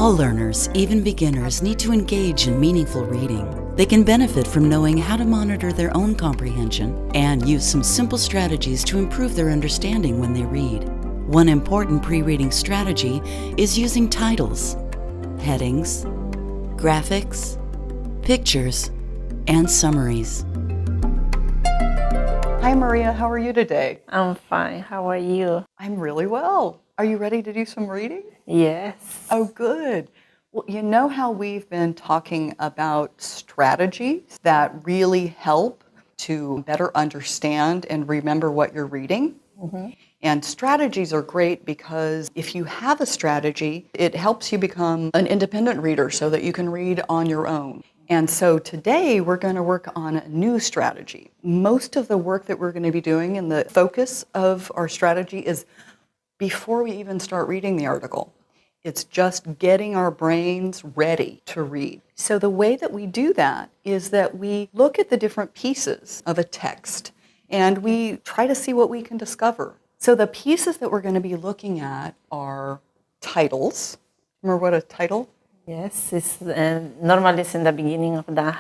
All learners, even beginners, need to engage in meaningful reading. They can benefit from knowing how to monitor their own comprehension and use some simple strategies to improve their understanding when they read. One important pre-reading strategy is using titles, headings, graphics, pictures, and summaries. Hi Maria, how are you today? I'm fine. How are you? I'm really well. Are you ready to do some reading? Yes. Oh, good. Well, you know how we've been talking about strategies that really help to better understand and remember what you're reading? Mm-hmm. And strategies are great because if you have a strategy, it helps you become an independent reader so that you can read on your own. And so today we're going to work on a new strategy. Most of the work that we're going to be doing and the focus of our strategy is before we even start reading the article. It's just getting our brains ready to read. So the way that we do that is that we look at the different pieces of a text and we try to see what we can discover. So the pieces that we're going to be looking at are titles. Remember what a title? Yes, it's normally it's in the beginning of the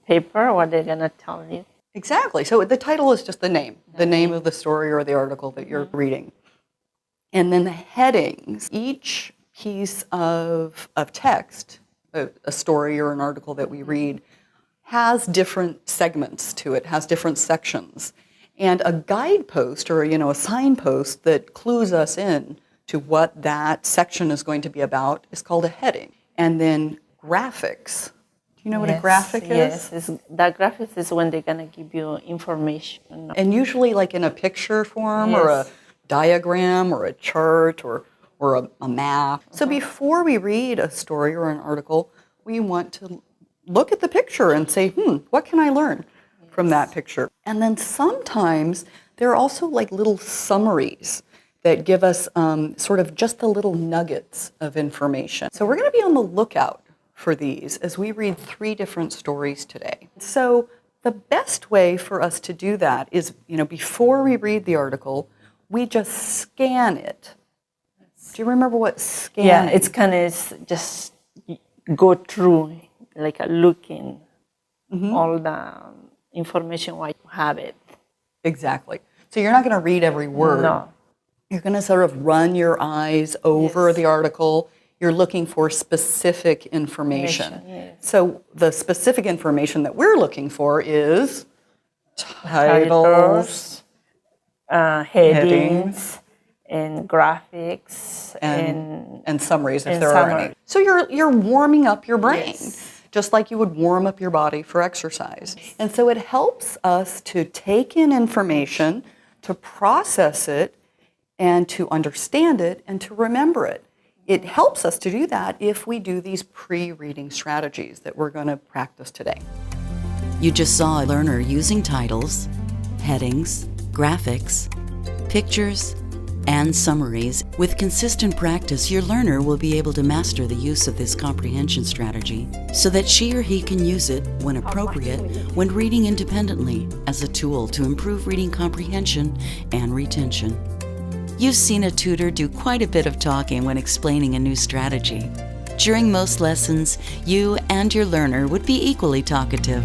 paper what they're going to tell you. Exactly. So the title is just the name of the story or the article that you're reading. And then the headings, each piece of text, a story or an article that we read, has different segments to it, has different sections. And a guidepost or a signpost that clues us in to what that section is going to be about is called a heading. And then graphics. Do you know what a graphic is? Yes, the graphics is when they're going to give you information. And usually like in a picture form or a diagram or a chart or a map. So before we read a story or an article, we want to look at the picture and say, what can I learn from that picture? And then sometimes there are also like little summaries that give us sort of just the little nuggets of information. So we're going to be on the lookout for these as we read 3 different stories today. So the best way for us to do that is, before we read the article, we just scan it. Do you remember what scanning? Yeah, it's kind of just go through, like looking all the information while you have it. Exactly. So you're not going to read every word. No. You're going to sort of run your eyes over the article. You're looking for specific information. Yes. So the specific information that we're looking for is titles, headings, and graphics, and summaries if and there are summary. any. So you're warming up your brain. Yes. Just like you would warm up your body for exercise. And so it helps us to take in information, to process it, and to understand it, and to remember it. It helps us to do that if we do these pre-reading strategies that we're going to practice today. You just saw a learner using titles, headings, graphics, pictures, and summaries. With consistent practice, your learner will be able to master the use of this comprehension strategy so that she or he can use it when appropriate when reading independently as a tool to improve reading comprehension and retention. You've seen a tutor do quite a bit of talking when explaining a new strategy. During most lessons, you and your learner would be equally talkative.